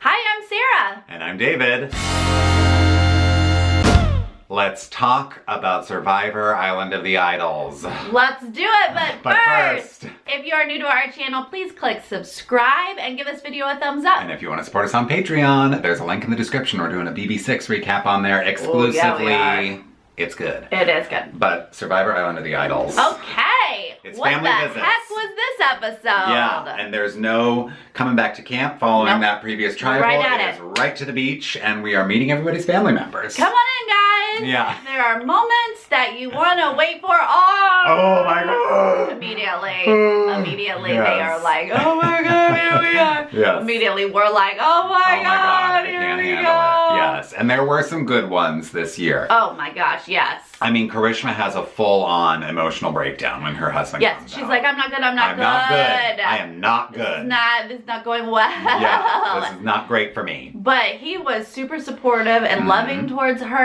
Hi, I'm Sarah. And I'm David. Let's talk about Survivor Island of the Idols. Let's do it, but first, first, if you are new to our channel, please click subscribe and give this video a thumbs up. And if you want to support us on Patreon, there's a link in the description. We're doing a BB6 recap on there exclusively. Ooh, yeah, we are. It's good. It is good. But Survivor Island of the Idols. Okay. It's what family the visits. heck was this episode? Yeah, and there's no coming back to camp following Nope. that previous tribal. Right at It is right to the beach, and we are meeting everybody's family members. Come on in, guys. Yeah. There are moments that you want to wait for. Oh my god. Immediately they Yes. are like, oh my god, here we are. Yes. Immediately we're like, oh my god, I here can't we handle go. it. Yes, and there were some good ones this year. Oh my gosh, yes. I mean, Karishma has a full-on emotional breakdown when her husband Yes, comes she's out. like, I'm not good, I'm not good. I am not good. This is not going well. Yeah, this is not great for me. But he was super supportive and loving towards her,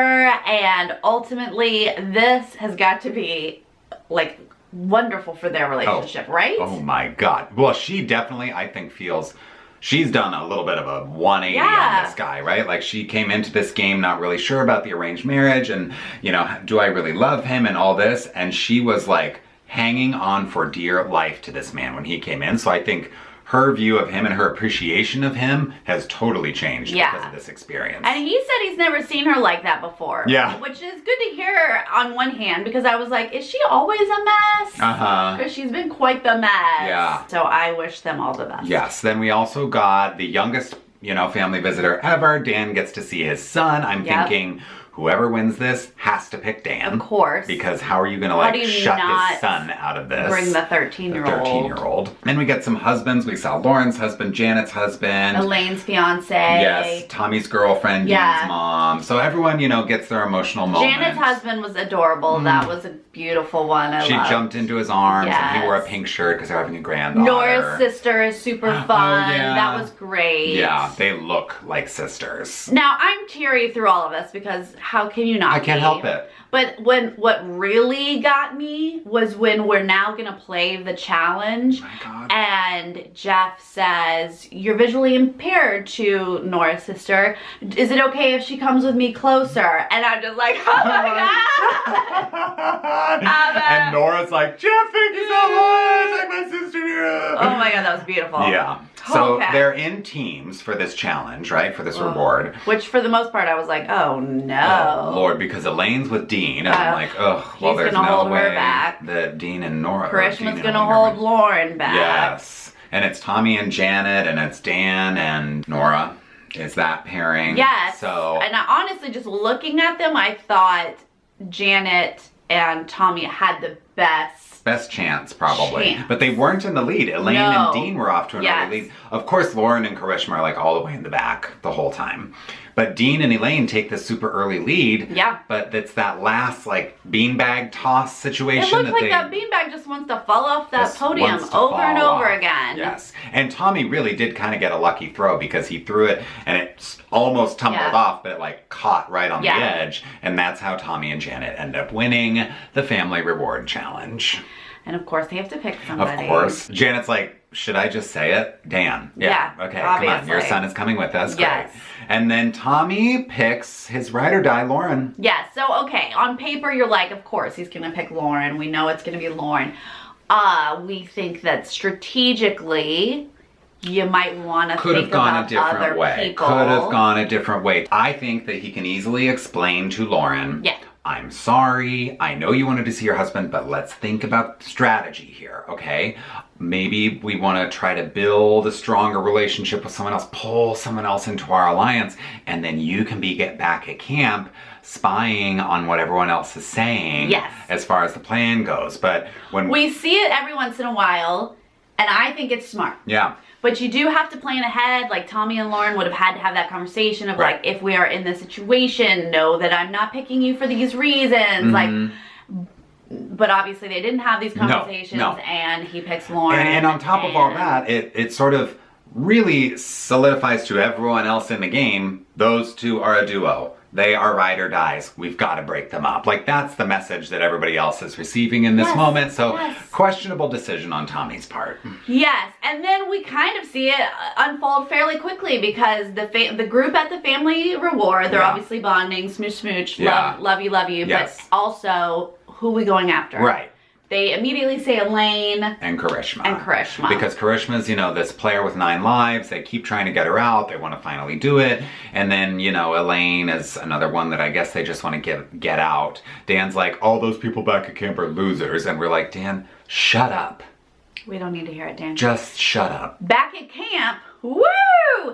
and ultimately this has got to be like wonderful for their relationship, right? Oh my god. Well, she definitely, I think, feels she's done a little bit of a 180 Yeah. on this guy, right? Like, she came into this game not really sure about the arranged marriage and, you know, do I really love him and all this? And she was like hanging on for dear life to this man when he came in. So I think her view of him and her appreciation of him has totally changed because of this experience. And he said he's never seen her like that before. Yeah. Which is good to hear on one hand, because I was like, is she always a mess? Uh-huh. Because she's been quite the mess. Yeah. So I wish them all the best. Yes, then we also got the youngest, you know, family visitor ever. Dan gets to see his son. I'm thinking whoever wins this has to pick Dan. Of course. Because how are you going to, How like, do you shut not his son out of this? Bring the 13-year-old. 13-year-old. Then we get some husbands. We saw Lauren's husband, Janet's husband. Elaine's fiance. Yes, Tommy's girlfriend, Dean's mom. So everyone, you know, gets their emotional moment. Janet's husband was adorable. That was a beautiful one. She jumped into his arms and he wore a Yes. pink shirt because they're having a granddaughter. Nora's sister is super fun. yeah. That was great. Yeah, they look like sisters. Now, I'm teary through all of this because how can you not I can't be? help it. But what really got me was when we're now gonna play the challenge, Oh my God. and Jeff says, "You're visually impaired," to Nora's sister. "Is it okay if she comes with me closer?" And I'm just like, oh my god! And Nora's like, Jeff, thank you so much. Like my sister. Oh my god, that was beautiful. Yeah. So Okay. they're in teams for this challenge, right? For this reward. Which for the most part I was like, oh no. Oh Lord, because Elaine's with Dean, and I'm like, ugh, well, he's there's gonna no hold her way back. that Dean and Nora. or Dean Karishma's and gonna Elaine are hold with- Lauren back. Yes. And it's Tommy and Janet, and it's Dan and Nora. Is that pairing? Yes. So. And I, honestly, just looking at them, I thought Janet and Tommy had the best chance, probably. chance. But they weren't in the lead. Elaine No. and Dean were off to an early lead. Of course, Lauren and Karishma are like all the way in the back the whole time. But Dean and Elaine take this super early lead. Yeah. But it's that last, like, beanbag toss situation. It looks like that beanbag just wants to fall off that just podium wants to over and fall over off. again. Yes. And Tommy really did kind of get a lucky throw because he threw it and it almost tumbled Yeah. off, but it like caught right on Yeah. the edge. And that's how Tommy and Janet end up winning the Family Reward Challenge. And of course, they have to pick somebody. Of course. Janet's like, should I just say it? Dan. Yeah, Okay, come on. Your obviously. son is coming with us. Yes. Great. And then Tommy picks his ride or die, Lauren. Yeah, so okay, on paper you're like, of course he's gonna pick Lauren. We know it's gonna be Lauren. We think that strategically you might want to Could think have gone about a different other way. people. Could have gone a different way. I think that he can easily explain to Lauren, Yeah. I'm sorry, I know you wanted to see your husband, but let's think about strategy here, okay? Maybe we want to try to build a stronger relationship with someone else, pull someone else into our alliance, and then you can get back at camp spying on what everyone else is saying as far as the plan goes. But when we see it every once in a while, and I think it's smart. Yeah. But you do have to plan ahead. Like Tommy and Lauren would have had to have that conversation of like, if we are in this situation, know that I'm not picking you for these reasons. Like, but obviously they didn't have these conversations, and he picks Lauren. And on top of all that, it sort of really solidifies to everyone else in the game, those two are a duo. They are ride or dies. We've got to break them up. Like, that's the message that everybody else is receiving in this moment. So, questionable decision on Tommy's part. Yes, and then we kind of see it unfold fairly quickly because the group at the family reward, they're obviously bonding, smooch, smooch, love you, but also, who are we going after? Right. They immediately say Elaine. And Karishma. Because Karishma's, this player with 9 lives. They keep trying to get her out. They want to finally do it. And then, Elaine is another one that I guess they just want to get out. Dan's like, all those people back at camp are losers. And we're like, Dan, shut up. We don't need to hear it, Dan. Just shut up. Back at camp, woo!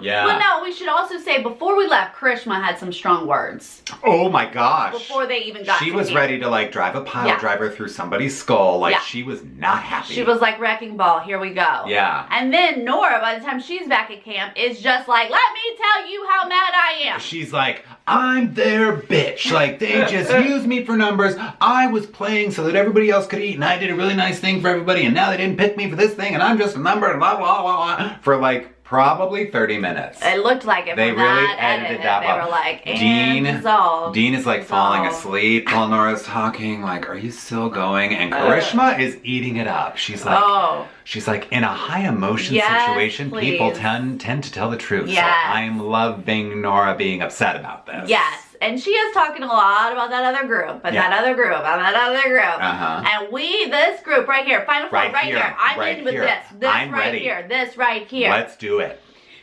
Yeah. Well, no, we should also say, before we left, Karishma had some strong words. Oh my gosh. Before they even got to She was camp. ready to, drive a pile driver through somebody's skull. She was not happy. She was like, wrecking ball, here we go. Yeah. And then Nora, by the time she's back at camp, is just like, let me tell you how mad I am. She's like, I'm their bitch. They just used me for numbers. I was playing so that everybody else could eat, and I did a really nice thing for everybody, and now they didn't pick me for this thing, and I'm just a number, and blah, blah, blah, blah, for probably 30 minutes. It looked like it. They really edited that well. They were like, and dissolve. Dean is falling asleep while Nora's talking. Are you still going? And Karishma is eating it up. She's like, in a high emotion situation, people tend to tell the truth. Yes. So I'm loving Nora being upset about this. Yes. And she is talking a lot about that other group, and that other group, and that other group. And this group right here, final form, right here. I'm in with this. This I'm right ready. here. This right here. Let's do it.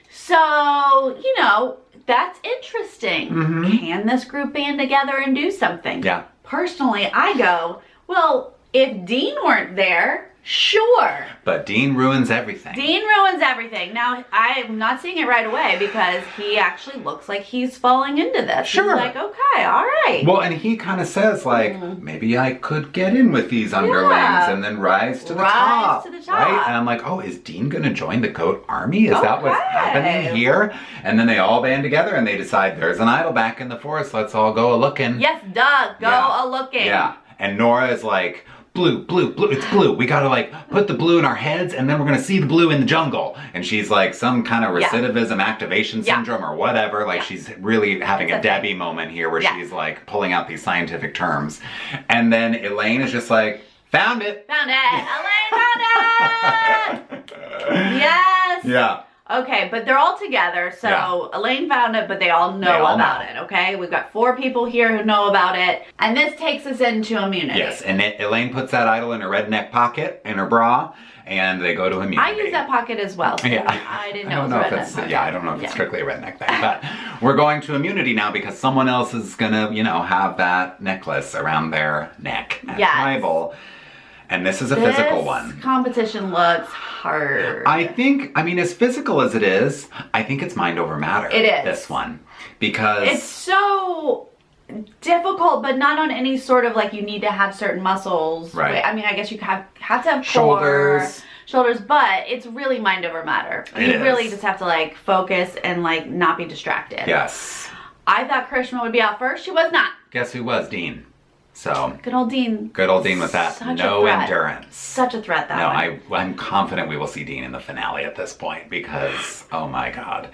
So, that's interesting. Can this group band together and do something? Yeah. Personally, I go, well, if Dean weren't there, sure. But Dean ruins everything. Now, I'm not seeing it right away because he actually looks like he's falling into this. Sure. He's like, okay, all right. Well, and he kind of says, maybe I could get in with these underlings and then rise to the top. Right? And I'm like, oh, is Dean going to join the goat army? Is that what's happening here? And then they all band together and they decide there's an idol back in the forest. Let's all go a-looking. Yes, Doug, go a-looking. Yeah. And Nora is like, blue, it's blue. We gotta put the blue in our heads and then we're gonna see the blue in the jungle. And she's like some kind of recidivism activation syndrome or whatever. She's really having a Debbie moment here where she's pulling out these scientific terms. And then Elaine is just like, found it. Elaine found it. Yes. Yeah. Okay, but they're all together, so Elaine found it, but they all know about it, okay? We've got 4 people here who know about it, and this takes us into immunity. Yes, and Elaine puts that idol in her redneck pocket, in her bra, and they go to immunity. I use that pocket as well, so I didn't know it was a redneck pocket. Yeah, I don't know if it's strictly a redneck thing, but we're going to immunity now because someone else is gonna, have that necklace around their neck at tribal. And this is a physical one. This competition looks hard. As physical as it is, I think it's mind over matter. It is. This one. Because it's so difficult, but not on any sort of you need to have certain muscles. Right. I guess you have to have shoulders, but it's really mind over matter. You really just have to focus and not be distracted. Yes. I thought Karishma would be out first. She was not. Guess who was? Dean. So good old Dean with that. No endurance. Such a threat that one. I'm confident we will see Dean in the finale at this point because oh my god.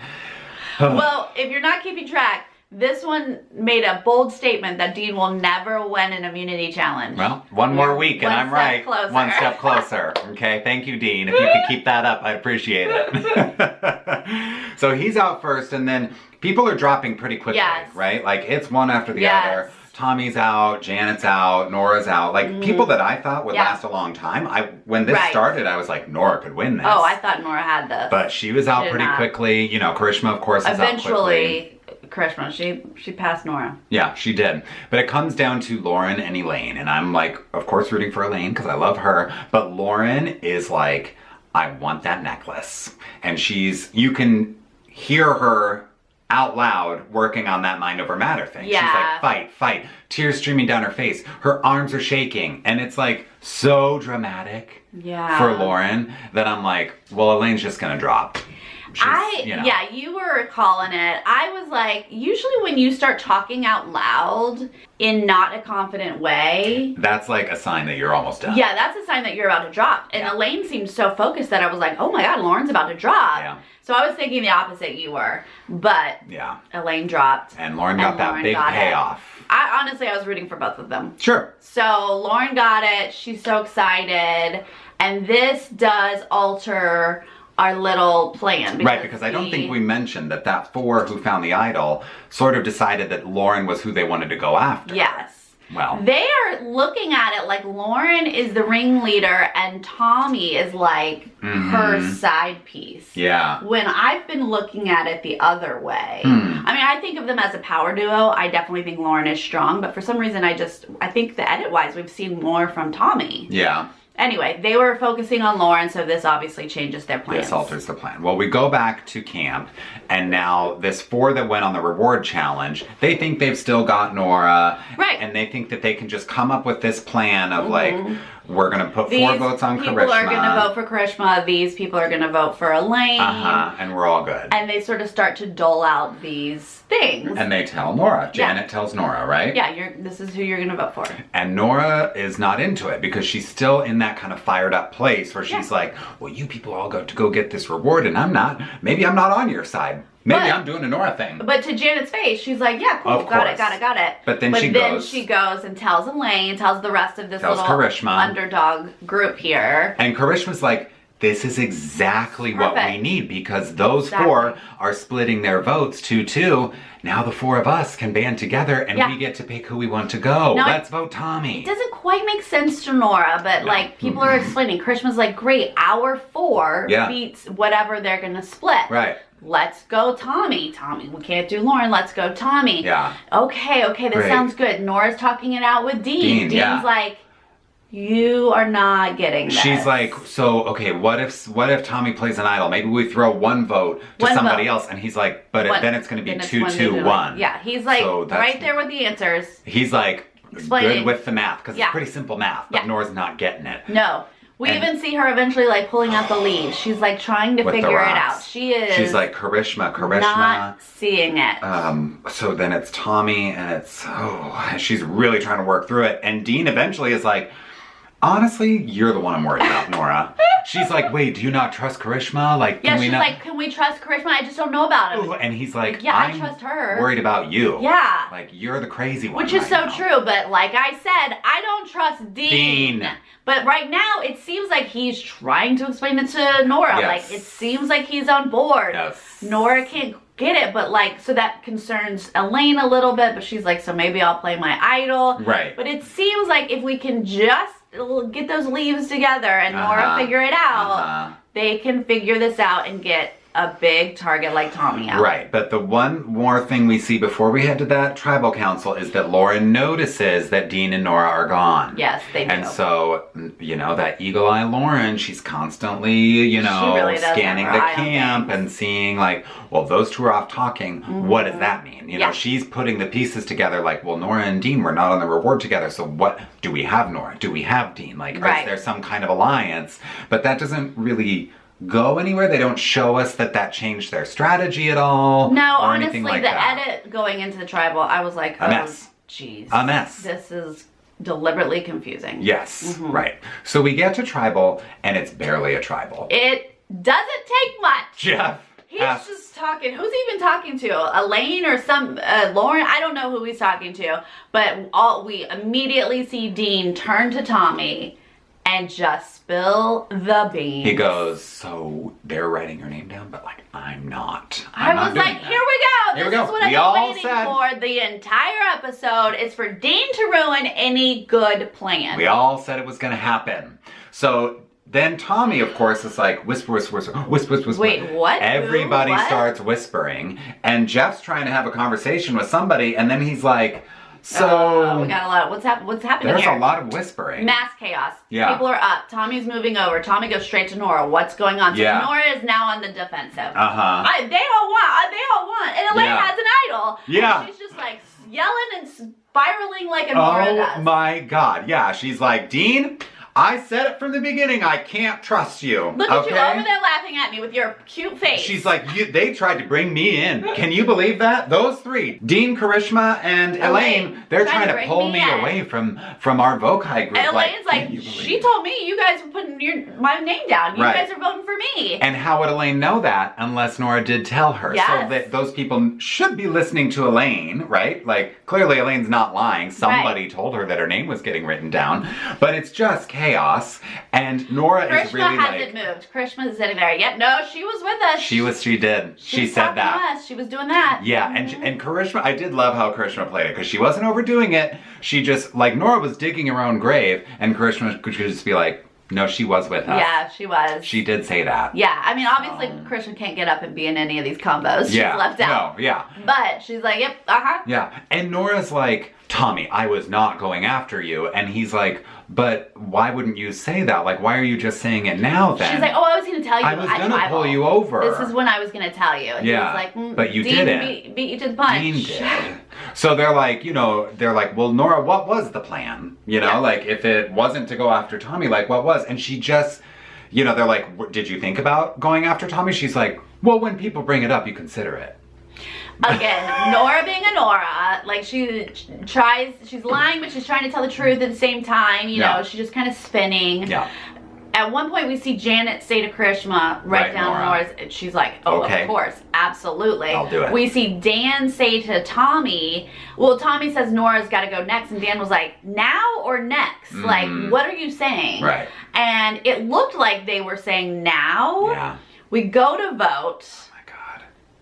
Well, if you're not keeping track, this one made a bold statement that Dean will never win an immunity challenge. Well, one more week and I'm right. Closer. One step closer. Okay, thank you, Dean. If you could keep that up, I'd appreciate it. So he's out first and then people are dropping pretty quickly, right? It's one after the other. Tommy's out, Janet's out, Nora's out. People that I thought would last a long time. When this started, I was like, Nora could win this. Oh, I thought Nora had this. But she was out pretty quickly. Karishma, of course, is out quickly. Karishma, she passed Nora. Yeah, she did. But it comes down to Lauren and Elaine. And I'm of course, rooting for Elaine because I love her. But Lauren is I want that necklace. And you can hear her out loud working on that mind over matter thing. Yeah. She's like, fight, tears streaming down her face. Her arms are shaking. And it's so dramatic for Lauren that I'm like, well, Elaine's just going to drop. You were calling it. I was usually when you start talking out loud in not a confident way. That's a sign that you're almost done. Yeah, that's a sign that you're about to drop. And Elaine seemed so focused that I was like, oh my God, Lauren's about to drop. Yeah. So I was thinking the opposite you were, but Yeah. Elaine dropped. And Lauren got that Lauren big got it. payoff. Honestly, I was rooting for both of them. Sure. So Lauren got it. She's so excited. And this does alter our little plan. Right, because I don't think we mentioned that 4 who found the idol sort of decided that Lauren was who they wanted to go after. Yes. Well. They are looking at it like Lauren is the ringleader and Tommy is like her side piece. Yeah. When I've been looking at it the other way. I mean, I think of them as a power duo. I definitely think Lauren is strong, but for some reason I think the edit-wise we've seen more from Tommy. Yeah. Anyway, they were focusing on Lauren, so this obviously changes their plans. This alters the plan. Well, we go back to camp, and now this 4 that went on the reward challenge, they think they've still got Nora. Right. And they think that they can just come up with this plan of like, we're going to put 4 votes on Karishma. These people are going to vote for Karishma. These people are going to vote for Elaine. And we're all good. And they sort of start to dole out these things. And they tell Nora. Janet tells Nora, right? Yeah, this is who you're going to vote for. And Nora is not into it because she's still in that kind of fired up place where she's like, well, you people all got to go get this reward and I'm not. Maybe I'm not on your side. Maybe I'm doing a Nora thing. But to Janet's face, she's like, yeah, cool, got it. But then she goes and tells Elaine, tells the rest of this little Karishma. underdog group here. And Karishma's like, this is exactly what we need because those 4 are splitting their votes 2-2. Now the 4 of us can band together and we get to pick who we want to go. Now, let's vote Tommy. It doesn't quite make sense to Nora, but like people are explaining. Karishma's like, great, our 4 beats whatever they're going to split. Right. Let's go Tommy. We can't do Lauren. Let's go Tommy. Yeah. Okay, this sounds good. Nora's talking it out with Dean. Dean's like, you are not getting this. She's like, so, okay, what if Tommy plays an idol? Maybe we throw 1 vote to somebody else. And he's like, but then it's going to be 2-2-1. Yeah, he's like right there with the answers. He's like, good with the math because it's pretty simple math, but Nora's not getting it. No. We even see her eventually like pulling out the leaves. She's like trying to figure it out. She's like, Karishma. Not seeing it. So then it's Tommy and she's really trying to work through it. And Dean eventually is like, honestly, you're the one I'm worried about, Nora. She's like, wait, do you not trust Karishma? Like, can we not? Like, can we trust Karishma? I just don't know about him. Ooh, and he's like, I trust her. Worried about you. Yeah. Like, you're the crazy one. Which is so true, but like I said, I don't trust Dean. But right now, it seems like he's trying to explain it to Nora. Yes. Like, it seems like he's on board. Yes. Nora can't get it, but like, so that concerns Elaine a little bit, but she's like, so maybe I'll play my idol. Right. But it seems like if we can just get those leaves together and Nora figure it out, they can figure this out and get a big target like Tommy out. Right, but the one more thing we see before we head to that tribal council is that Lauren notices that Dean and Nora are gone. Yes, they do. And so, that eagle eye Lauren, she's constantly, really scanning the camp and seeing like, well, those 2 are off talking. What does that mean? She's putting the pieces together like, well, Nora and Dean were not on the reward together. So what, do we have Nora? Do we have Dean? Like, is there some kind of alliance? But that doesn't really go anywhere. They don't show us that changed their strategy at all. No, or honestly, anything like the that. edit going into the tribal, I was like, a mess. Jeez. A mess. This is deliberately confusing. Yes, right. So we get to tribal, and it's barely a tribal. It doesn't take much. Jeff. He's just talking. Who's he even talking to? Elaine or some Lauren? I don't know who he's talking to. But we immediately see Dean turn to Tommy and just spill the beans. He goes, so they're writing your name down, but like, I'm not. I was like, here we go. Here this we go. is what I've been waiting for the entire episode. Is for Dean to ruin any good plan. We all said it was going to happen. So then Tommy, of course, is like, whisper, whisper, whisper, whisper, whisper. Wait, what? Everybody starts whispering. And Jeff's trying to have a conversation with somebody, and then he's like, so we got a lot. What's happening there's here? a lot of whispering. Mass chaos. Yeah. People are up. Tommy's moving over. Tommy goes straight to Nora. What's going on? So Yeah. Nora is now on the defensive. Uh-huh. They all want. And Elaine has an idol. Yeah. And she's just like yelling and spiraling like a Nora does. Oh my God. Yeah. She's like, Dean, I said it from the beginning. I can't trust you. Look at you over there laughing at me with your cute face. She's like, they tried to bring me in. Can you believe that? Those three, Dean, Karishma, and Elaine, they're trying to pull me away from our Vokai group. And Elaine's like, she told me you guys were putting my name down. You guys are voting for me. And how would Elaine know that unless Nora did tell her? Yes. So that those people should be listening to Elaine, right? Like, clearly Elaine's not lying. Somebody told her that her name was getting written down. But it's just chaos. And Nora is really Krishma hasn't moved. Krishma's sitting there. Yep, no, she was with us. She did. She said that. Us. She was doing that. Yeah, and Karishma, I did love how Karishma played it, because she wasn't overdoing it. She just, like, Nora was digging her own grave, and Karishma could just be like, no, she was with us. Yeah, she was. She did say that. Yeah, I mean, obviously, Krishna can't get up and be in any of these combos. She's left out. No, yeah. But she's like, yep, Yeah, and Nora's like, Tommy, I was not going after you. And he's like, but why wouldn't you say that? Like, why are you just saying it now then? She's like, oh, I was going to tell you. I was going to pull you over. This is when I was going to tell you. And he was like, but you didn't. Beat you to the punch. Dean did. So they're like, well, Nora, what was the plan? Like, if it wasn't to go after Tommy, like, what was? And she just, they're like, did you think about going after Tommy? She's like, well, when people bring it up, you consider it. Again, Nora being a Nora, like she's lying, but she's trying to tell the truth at the same time. She's just kind of spinning. Yeah. At one point, we see Janet say to Karishma, write down Nora's, and she's like, oh, of course, absolutely. I'll do it. We see Dan say to Tommy, well, Tommy says Nora's got to go next, and Dan was like, now or next? Like, what are you saying? Right. And it looked like they were saying now. Yeah. We go to vote.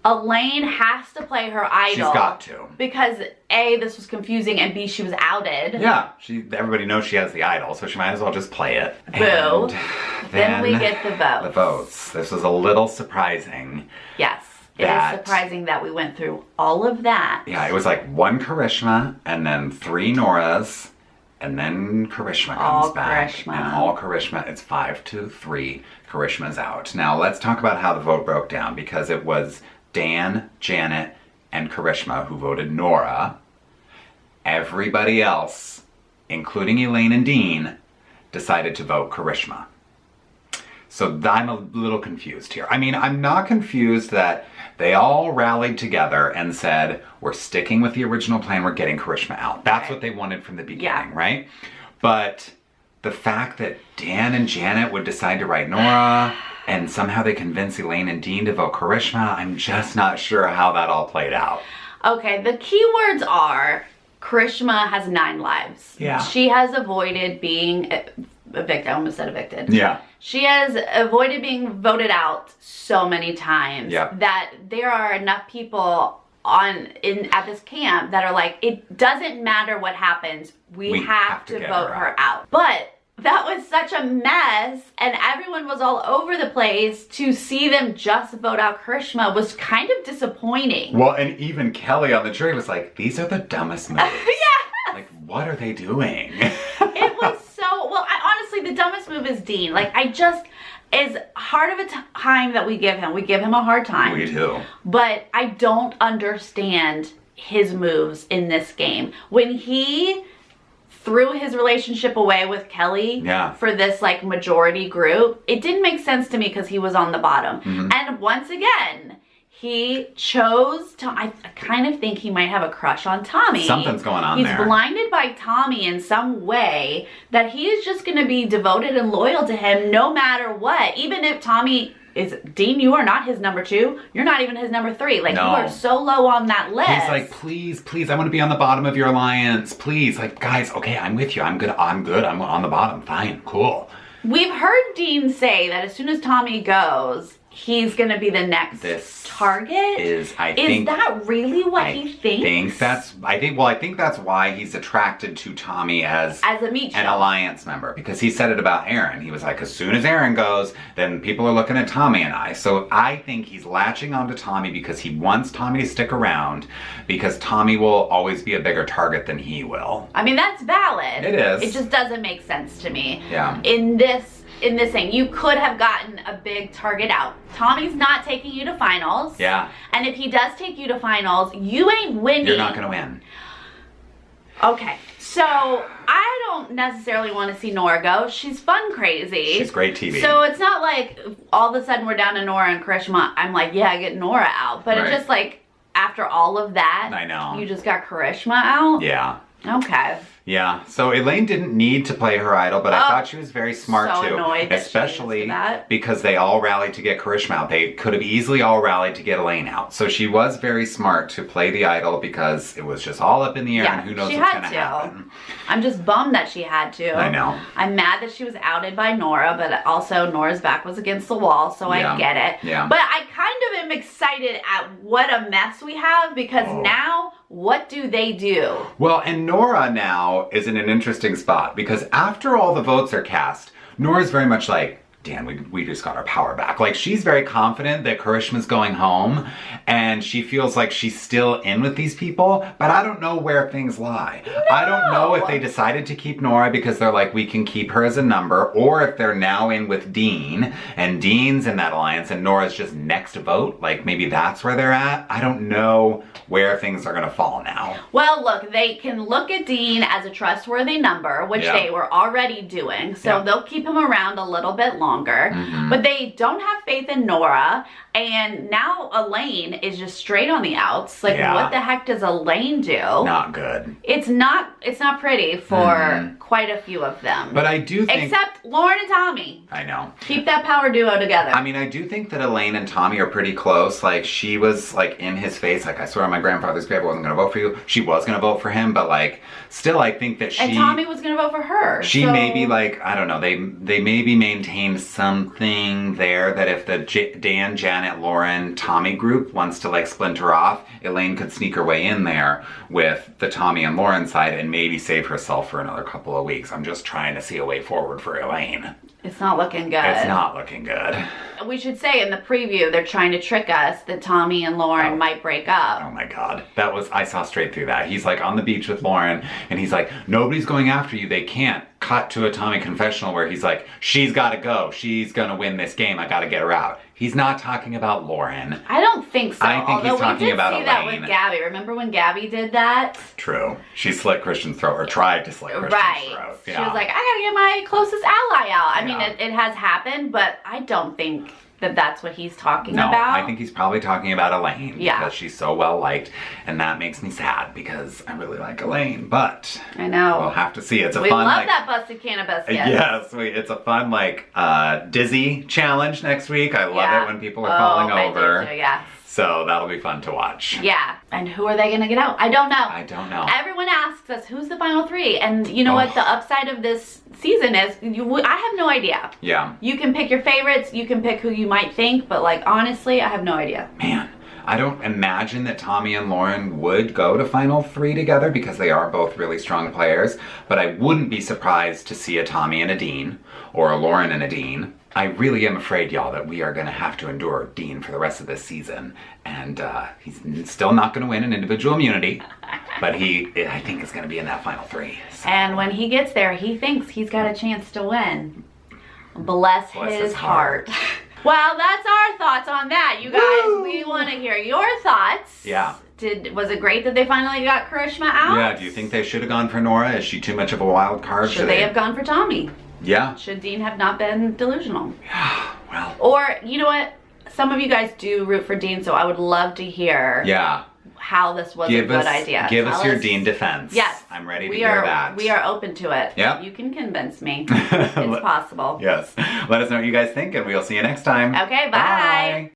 Elaine has to play her idol. She's got to. Because A, this was confusing, and B, she was outed. Yeah, everybody knows she has the idol, so she might as well just play it. Boo. Then we get the votes. The votes. This was a little surprising. Yes. It is surprising that we went through all of that. Yeah, it was like 1 Karishma, and then 3 Noras, and then Karishma comes back. And all Karishma, it's 5-3. Karishma's out. Now, let's talk about how the vote broke down, because it was Dan, Janet, and Karishma who voted Nora. Everybody else, including Elaine and Dean, decided to vote Karishma. So I'm a little confused here. I mean, I'm not confused that they all rallied together and said, we're sticking with the original plan, we're getting Karishma out. That's what they wanted from the beginning, right? But the fact that Dan and Janet would decide to write Nora, and somehow they convince Elaine and Dean to vote Karishma, I'm just not sure how that all played out. Okay, the keywords are Karishma has 9 lives. Yeah. She has avoided being evicted. I almost said evicted. Yeah. She has avoided being voted out so many times that there are enough people at this camp that are like, it doesn't matter what happens, we have to vote her out. But that was such a mess, and everyone was all over the place. To see them just vote out Karishma was kind of disappointing. Well, and even Kelly on the jury was like, these are the dumbest moves. Yeah. Like, what are they doing? It was so, well, honestly, the dumbest move is Dean. Like, as hard of a time that we give him a hard time. We do. But I don't understand his moves in this game. When he threw his relationship away with Kelly for this like majority group, it didn't make sense to me because he was on the bottom. And once again, he chose to, I kind of think he might have a crush on Tommy. Something's going on there. He's blinded by Tommy in some way that he is just going to be devoted and loyal to him no matter what. Even if Tommy is, Dean, you are not his number 2. You're not even his number 3. Like, you are so low on that list. He's like, please, I want to be on the bottom of your alliance. Please, like, guys, okay, I'm with you. I'm good. I'm on the bottom. Fine, cool. We've heard Dean say that as soon as Tommy goes, he's going to be the next target. Is that really what he thinks? I think that's why he's attracted to Tommy as a meat show. An alliance member, because he said it about Aaron. He was like, as soon as Aaron goes, then people are looking at Tommy and I. So I think he's latching onto Tommy because he wants Tommy to stick around, because Tommy will always be a bigger target than he will. I mean, that's valid. It is. It just doesn't make sense to me. Yeah. In this thing, you could have gotten a big target out. Tommy's not taking you to finals. Yeah. And if he does take you to finals, you ain't winning. You're not gonna win. Okay. So, I don't necessarily want to see Nora go. She's fun crazy. She's great TV. So it's not like all of a sudden we're down to Nora and Karishma. I'm like, yeah, get Nora out. But it's just like, after all of that, I know. You just got Karishma out? Yeah. Okay. Yeah, so Elaine didn't need to play her idol, but I thought she was very smart so too. Annoyed that especially she did that. because they all rallied to get Karishma out. They could have easily all rallied to get Elaine out. So she was very smart to play the idol because it was just all up in the air and who knows what's going to happen. I'm just bummed that she had to. I know. I'm mad that she was outed by Nora, but also Nora's back was against the wall, so I get it. Yeah. But I kind of am excited at what a mess we have because now, what do they do? Well, and Nora now is in an interesting spot because after all the votes are cast, Nora's very much like, Dan, we just got our power back. Like, she's very confident that Karishma's going home, and she feels like she's still in with these people, but I don't know where things lie. No. I don't know if they decided to keep Nora because they're like, we can keep her as a number, or if they're now in with Dean, and Dean's in that alliance, and Nora's just next vote. Like, maybe that's where they're at. I don't know where things are gonna fall now. Well, look, they can look at Dean as a trustworthy number, which they were already doing, so they'll keep him around a little bit longer. But they don't have faith in Nora, and now Elaine is just straight on the outs. Like, what the heck does Elaine do? Not good. It's not pretty for quite a few of them. But I do think... Except Lauren and Tommy. I know. Keep that power duo together. I mean, I do think that Elaine and Tommy are pretty close. Like, she was, like, in his face, like, I swear on my grandfather's grave I wasn't gonna vote for you. She was gonna vote for him, but, like, still I think that she... And Tommy was gonna vote for her. She maybe, like, I don't know, they maybe maintained something there that if the Dan, Janet, Lauren, Tommy group wants to, like, splinter off, Elaine could sneak her way in there with the Tommy and Lauren side and maybe save herself for another couple of weeks. I'm just trying to see a way forward for Elaine. It's not looking good. It's not looking good. We should say in the preview, they're trying to trick us that Tommy and Lauren might break up. Oh my God. I saw straight through that. He's like on the beach with Lauren and he's like, nobody's going after you. They can't. Cut to a Tommy confessional where he's like, she's got to go. She's going to win this game. I got to get her out. He's not talking about Lauren. I don't think so. I think he's talking about Elaine. We did see that with Gabby. Remember when Gabby did that? True. She slit Christian's throat, or tried to slit Christian's throat. Yeah. She was like, I got to get my closest ally out. I mean, it has happened, but I don't think that that's what he's talking about. No, I think he's probably talking about Elaine. Yeah. Because she's so well liked, and that makes me sad because I really like Elaine, but I know. We'll have to see. It's a we fun, love like, that busted can of biscuits. Yes, it's a fun, like, dizzy challenge next week. I love it when people are falling over. I do too, yes. So that'll be fun to watch. Yeah. And who are they going to get out? I don't know. I don't know. Everyone asks us, who's the final three? And you know what? The upside of this season is, I have no idea. Yeah. You can pick your favorites. You can pick who you might think. But, like, honestly, I have no idea. Man, I don't imagine that Tommy and Lauren would go to Final 3 together because they are both really strong players. But I wouldn't be surprised to see a Tommy and a Dean, or a Lauren and a Dean. I really am afraid, y'all, that we are going to have to endure Dean for the rest of this season. And he's still not going to win an individual immunity, but I think, is going to be in that Final 3. So. And when he gets there, he thinks he's got a chance to win. Bless his heart. Well, that's our thoughts on that, you guys. Woo! We want to hear your thoughts. Yeah. Was it great that they finally got Karishma out? Yeah, do you think they should have gone for Nora? Is she too much of a wild card? Should they have gone for Tommy? Yeah. Should Dean have not been delusional? Yeah, well. Or, you know what? Some of you guys do root for Dean, so I would love to hear how this was a good idea. Give us your Dean defense. Yes. I'm ready to hear that. We are open to it. Yep. You can convince me. It's possible. Yes. Let us know what you guys think, and we'll see you next time. Okay, bye.